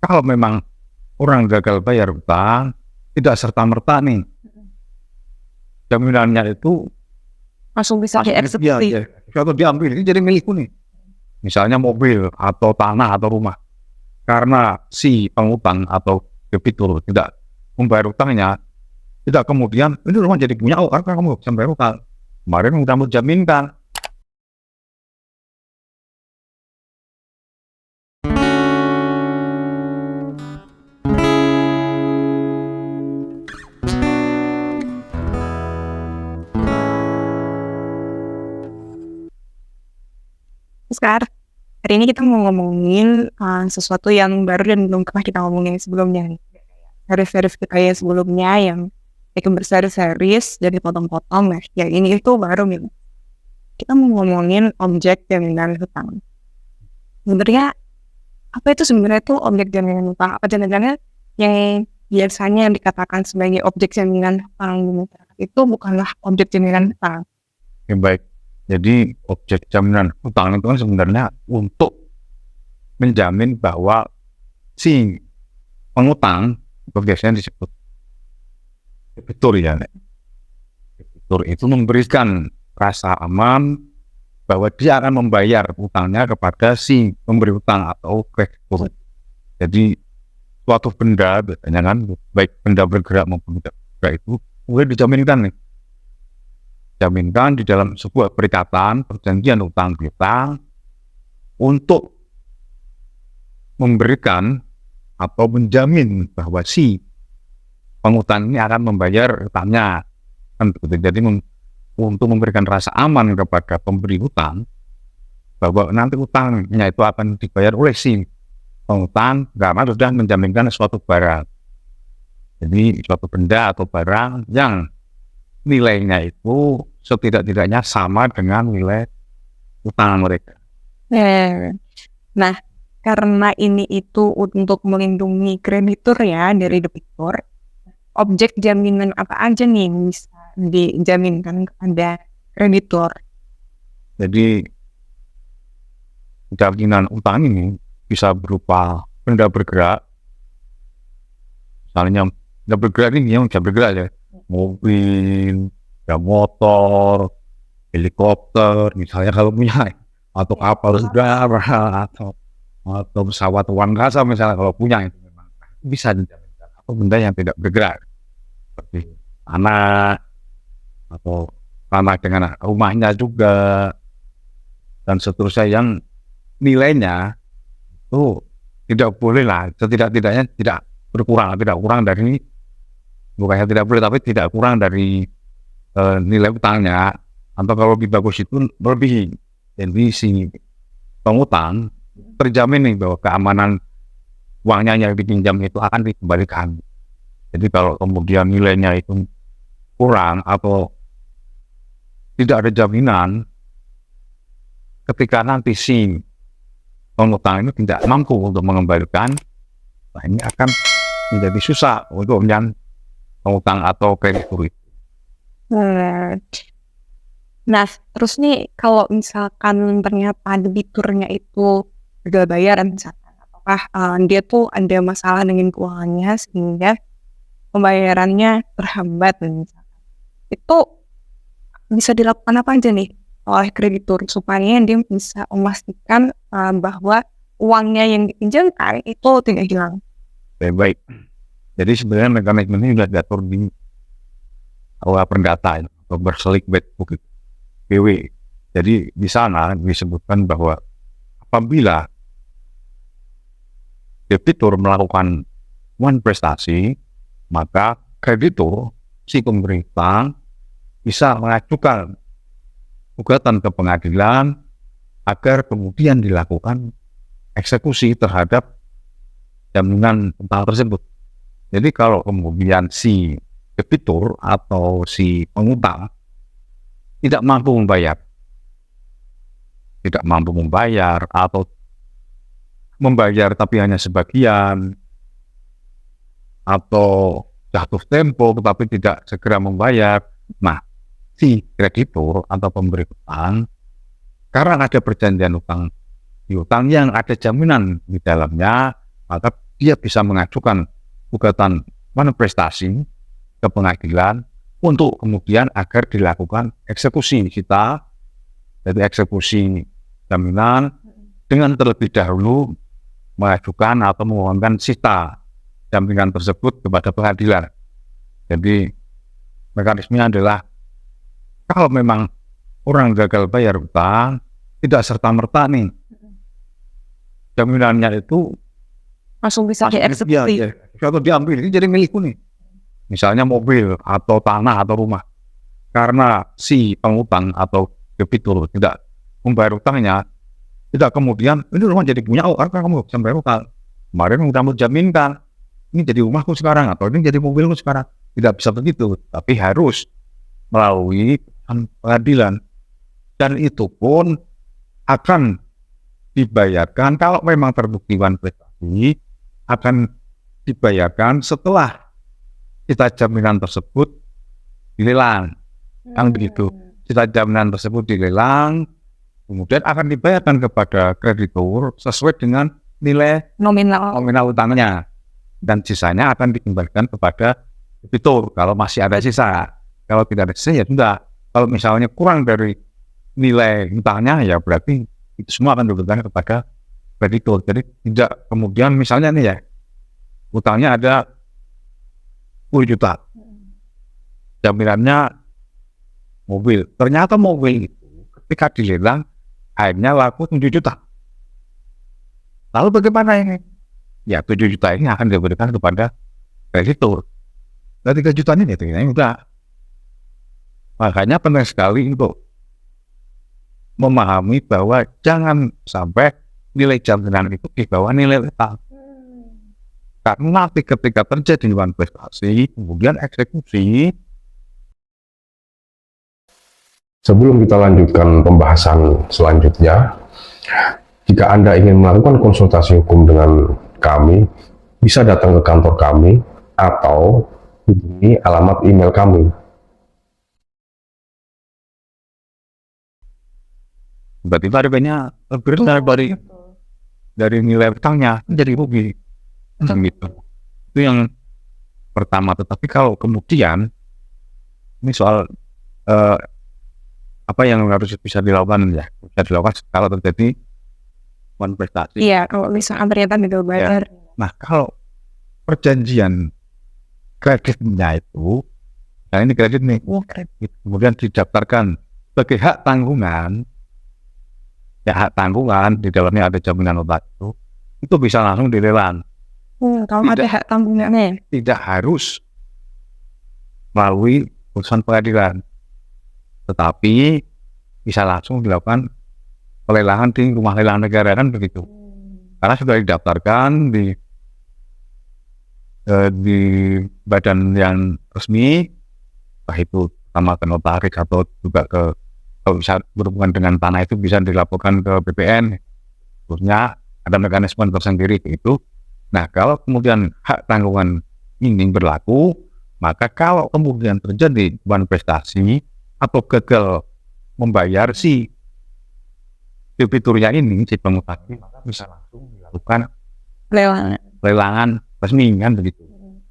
Kalau memang orang gagal bayar utang, tidak serta-merta nih jaminannya itu Langsung bisa iya, dieksekusi. iya, atau diambil, ini jadi milikku nih. Misalnya mobil atau tanah atau rumah. Karena si pengutang atau debitur tidak membayar utangnya, tidak kemudian ini rumah jadi punya karena kamu bisa bayar utang. Kemarin kamu jaminkan. Sekarang hari ini kita mau ngomongin sesuatu yang baru dan belum pernah kita ngomongin sebelumnya nih. Series-series kita yang sebelumnya yang berseri-series jadi potong-potong. Nah, yang ini itu baru nih. Kita mau ngomongin objek jaminan hutang. Sebenarnya apa itu sebenarnya tuh objek jaminan hutang? Apa jangan-jangan yang biasanya dikatakan sebagai objek jaminan hutang di masyarakat itu bukanlah objek jaminan hutang? Yang baik. Jadi objek jaminan hutang itu kan sebenarnya untuk menjamin bahwa si pengutang biasanya disebut debitur ya. Debitur itu memberikan rasa aman bahwa dia akan membayar utangnya kepada si pemberi utang atau kreditur. Jadi suatu benda biasanya kan baik benda bergerak maupun tidak bergerak itu boleh dijaminkan nih. Jaminkan di dalam sebuah perikatan perjanjian utang piutang untuk memberikan atau menjamin bahwa si pengutang ini akan membayar utangnya. Kan begitu. Jadi untuk memberikan rasa aman kepada pemberi utang bahwa nanti utangnya itu akan dibayar oleh si pengutang karena sudah menjaminkan suatu barang. Jadi suatu benda atau barang yang nilainya itu setidak-tidaknya sama dengan nilai utang mereka. Nah, karena ini itu untuk melindungi kreditur ya dari debitur, objek jaminan apa aja nih bisa dijaminkan kepada kreditur? Jadi jaminan utang ini bisa berupa benda bergerak, misalnya benda bergerak ini yang bisa bergerak ya, mobil, ya motor, helikopter, misalnya kalau punya, atau kapal udara, atau pesawat angkasa misalnya kalau punya itu memang bisa dijaminkan. Atau benda yang tidak bergerak seperti tanah atau tanah dengan rumahnya juga dan seterusnya yang nilainya itu tidak boleh lah, setidak-tidaknya tidak kurang dari, bukannya tidak boleh tapi tidak kurang dari nilai utangnya, atau kalau lebih bagus itu lebih. Jadi si pengutang terjamin nih bahwa keamanan uangnya yang dipinjam itu akan dikembalikan. Jadi kalau kemudian nilainya itu kurang atau tidak ada jaminan, ketika nanti si pengutang ini tidak mampu untuk mengembalikan, nah ini akan menjadi susah untuk pengutang atau kreditur itu. Nah, terus nih kalau misalkan ternyata debiturnya itu gagal bayar misalkan, apakah dia tuh ada masalah dengan keuangannya sehingga pembayarannya terhambat misalkan, itu bisa dilakukan apa aja nih oleh kreditur supaya dia bisa memastikan bahwa uangnya yang dipinjamkan itu tidak hilang? Baik. Jadi sebenarnya mekanisme ini sudah diatur di awal perdata atau berselik book BW. Jadi di sana disebutkan bahwa apabila debitur melakukan prestasi, maka kreditur si pemberi utang bisa mengajukan gugatan ke pengadilan agar kemudian dilakukan eksekusi terhadap jaminan utang tersebut. Jadi kalau kemudian si debitur atau si pengutang tidak mampu membayar atau membayar tapi hanya sebagian, atau jatuh tempo tetapi tidak segera membayar, nah si kreditur atau pemberi utang karena ada perjanjian utang piutang yang ada jaminan di dalamnya, maka dia bisa mengajukan gugatan manifestasi ke pengadilan untuk kemudian agar dilakukan eksekusi sita, jadi eksekusi jaminan dengan terlebih dahulu mengajukan atau memohonkan sita jaminan tersebut kepada pengadilan. Jadi mekanismenya adalah kalau memang orang gagal bayar utang, tidak serta-merta nih jaminannya itu Langsung bisa dieksekusi. atau diambil, ini jadi milikku nih. Misalnya mobil atau tanah atau rumah. Karena si pengutang atau debitur tidak membayar utangnya, tidak kemudian ini rumah jadi punya karena kamu bisa bayar utang. Kemarin kamu jaminkan, ini jadi rumahku sekarang atau ini jadi mobilku sekarang. Tidak bisa begitu, tapi harus melalui pengadilan. Dan itu pun akan dibayarkan kalau memang terbukti manifestasi, akan dibayarkan setelah sita jaminan tersebut dilelang. Kan begitu. Sita jaminan tersebut dilelang, kemudian akan dibayarkan kepada kreditur sesuai dengan nilai nominal utangnya, dan sisanya akan dikembalikan kepada debitur kalau masih ada sisa. Kalau tidak ada sisa ya sudah. Kalau misalnya kurang dari nilai utangnya ya berarti itu semua akan diberikan kepada kreditur. Jadi tidak kemudian misalnya nih ya, utangnya ada 10 juta, jaminannya mobil. Ternyata mobil itu ketika dilelang akhirnya laku 7 juta. Lalu bagaimana ini? Ya 7 juta ini akan diberikan kepada kreditur. Dan 3 juta ini ya udah. Makanya penting sekali untuk memahami bahwa jangan sampai nilai jaminan itu di bawah nilai utang. Karena nanti ketika terjadi manifestasi, kemudian eksekusi. Sebelum kita lanjutkan pembahasan selanjutnya, jika Anda ingin melakukan konsultasi hukum dengan kami, bisa datang ke kantor kami atau hubungi alamat email kami. Berarti harganya lebih dari nilai utangnya jadi rugi. Gitu. Itu yang pertama. Tetapi kalau kemudian ini soal apa yang harus bisa dilakukan ya, bisa dilakukan kalau terjadi manifestasi. Iya, kalau misalkan ternyata gagal bayar. Nah, kalau perjanjian kreditnya itu, nah ini kredit nih, kemudian didaftarkan sebagai hak tanggungan. Ya, hak tanggungan di dalamnya ada jaminan utang itu bisa langsung dilelang. Kalau ada hak tanggungannya tidak harus melalui putusan pengadilan, tetapi bisa langsung dilakukan pelelangan di rumah lelang negara, kan begitu. Karena sudah didaftarkan di badan yang resmi, entah itu sama ke notaris atau juga kalau bisa berhubungan dengan tanah itu bisa dilaporkan ke BPN, khususnya ada mekanisme tersendiri itu. Nah, kalau kemudian hak tanggungan ini berlaku, maka kalau kemudian terjadi manifestasi atau gagal membayar si debiturnya ini, si pengutang ini, maka bisa langsung dilakukan lelangan resmi, kan begitu.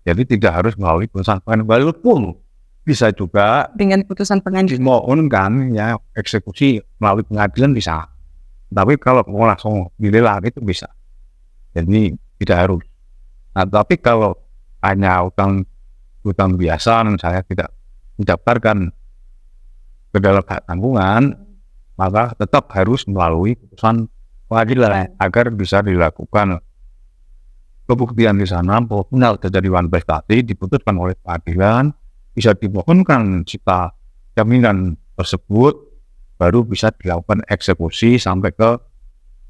Jadi tidak harus melalui putusan pengadilan, walaupun bisa juga dengan putusan pengadilan dimohonkan ya eksekusi melalui pengadilan bisa, tapi kalau mau langsung dilelang itu bisa. Jadi tidak harus. Nah, tapi kalau hanya utang biasa, misalnya tidak didaftarkan ke dalam hak tanggungan, maka tetap harus melalui putusan pengadilan agar bisa dilakukan pembuktian di sana bahwa terjadi manifestasi diputuskan oleh pengadilan, bisa dimohonkan sita jaminan tersebut, baru bisa dilakukan eksekusi sampai ke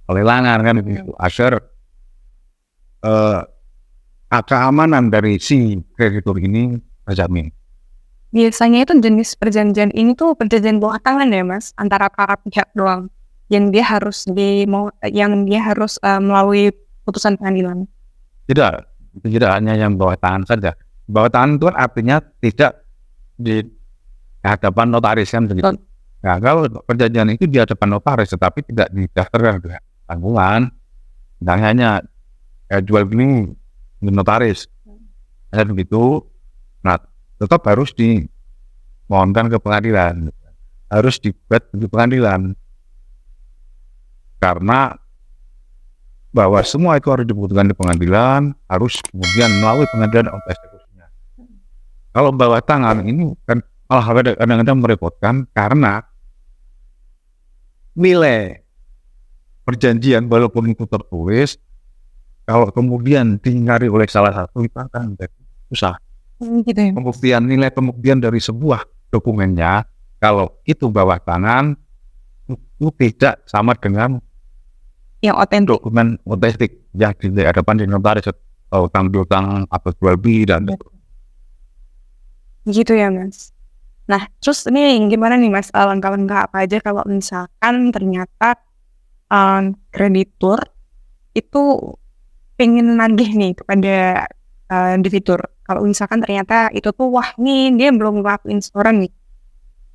pelelangan, kan itu agar keamanan dari si kreditur ini terjamin. Biasanya itu jenis perjanjian ini tuh perjanjian bawah tangan ya Mas, antara para pihak doang, yang dia harus melalui putusan pengadilan. Tidak hanya yang bawah tangan saja. Bawah tangan itu artinya tidak di hadapan notaris, kan begitu. Nah, kalau perjanjian itu di hadapan notaris tetapi tidak didaftarkan ke tanggungan, misalnya hanya jual beli notaris. Dan begitu, nah tetap harus dimohonkan ke pengadilan, harus dibuat di pengadilan, karena bahwa semua itu harus dibutuhkan di pengadilan, harus kemudian melalui pengadilan untuk eksekusinya. Kalau bawah tangan ini kan malah kadang-kadang merepotkan, karena nilai perjanjian walaupun itu tertulis, kalau kemudian diingkari oleh salah satu itu akan menjadi susah. Gitu ya. Nilai pembuktian dari sebuah dokumennya, kalau itu bawah tangan, itu tidak sama dengan Yang otentik. dokumen otentik yang dihadapan di notaris atau utang atau jual beli dan Gitu ya Mas. Nah terus ini gimana nih Mas, langkah-langkah apa aja kalau misalkan ternyata kreditur itu pengen nagih nih kepada debitur. Kalau misalkan ternyata itu tuh wah nih dia belum ngelakuin setoran nih.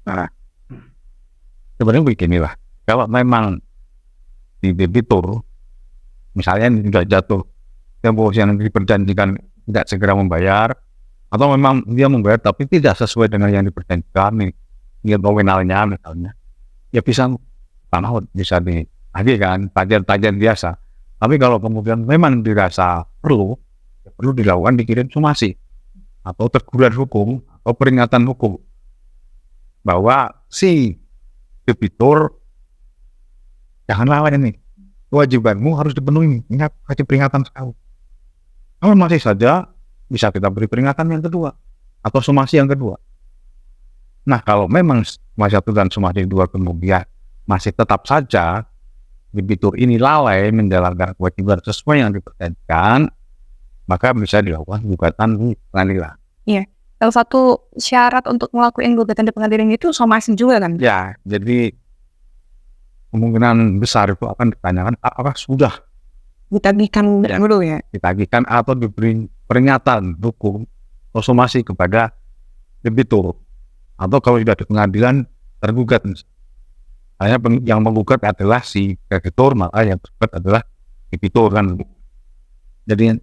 Nah, sebenarnya beginilah, kalau memang di debitur misalnya sudah jatuh tempo yang diperjanjikan tidak segera membayar, atau memang dia membayar tapi tidak sesuai dengan yang diperjanjikan nih, nominalnya misalnya, ya bisa ditagihkan tagihan biasa. Tapi kalau kemudian memang dirasa perlu dilakukan, dikirim somasi atau teguran hukum atau peringatan hukum bahwa si debitur jangan lawan ini, kewajibanmu harus dipenuhi, ingat, kasih peringatan sekali. Kalau masih saja bisa kita beri peringatan yang kedua atau somasi yang kedua. Nah kalau memang somasi satu dan somasi kedua kemudian masih tetap saja debitur ini lalai menjalankan kewajiban sesuai yang diperjanjikan, maka bisa dilakukan gugatan di pengadilan. Iya. Salah satu syarat untuk ngelakuin gugatan di pengadilan itu somasi juga kan? Ya, jadi kemungkinan besar itu akan ditanyakan apakah sudah Ditagihkan Ya. dulu ya. ditagihkan atau diberi peringatan hukum atau somasi kepada debitur, atau kalau sudah di pengadilan tergugat. Hanya yang menggugat adalah si kreditur, maka yang tergugat adalah debitur kan. Jadi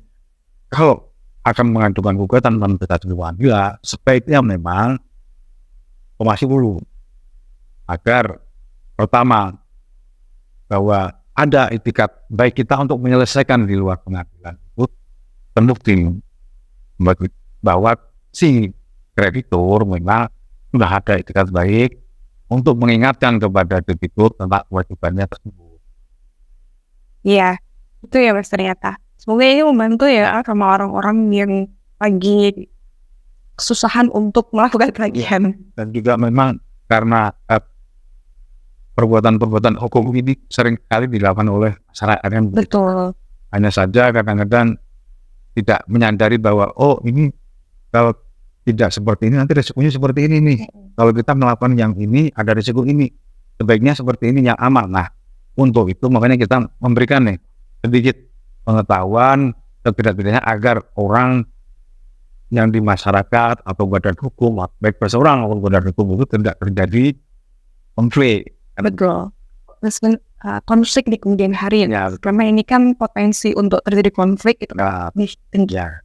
kalau akan mengajukan gugatan dan tidak di pengadilan, sebaiknya memang somasi dulu, agar pertama bahwa ada itikat baik kita untuk menyelesaikan di luar pengadilan itu terbukti bahwa si kreditur memang sudah ada itikat baik untuk mengingatkan kepada debitur tentang kewajibannya tersebut. Iya, itu ya Mas ternyata. Semoga ini membantu ya sama orang-orang yang lagi kesusahan untuk melakukan tagihan. Dan juga memang karena perbuatan-perbuatan hukum ini sering kali dilakukan oleh masyarakat yang Betul. hanya saja kadang-kadang tidak menyadari bahwa oh ini kalau tidak seperti ini nanti resikonya seperti ini nih. Kalau kita melakukan yang ini ada risiko ini, sebaiknya seperti ini yang aman. Nah untuk itu makanya kita memberikan nih sedikit pengetahuan setidak-tidaknya agar orang yang di masyarakat atau badan hukum, baik perseorang maupun badan hukum itu tidak terjadi konflik. Betul. Konflik di kemudian hari. Ya, Karena ini kan potensi untuk terjadi konflik itu Nah, lebih tinggi. ya.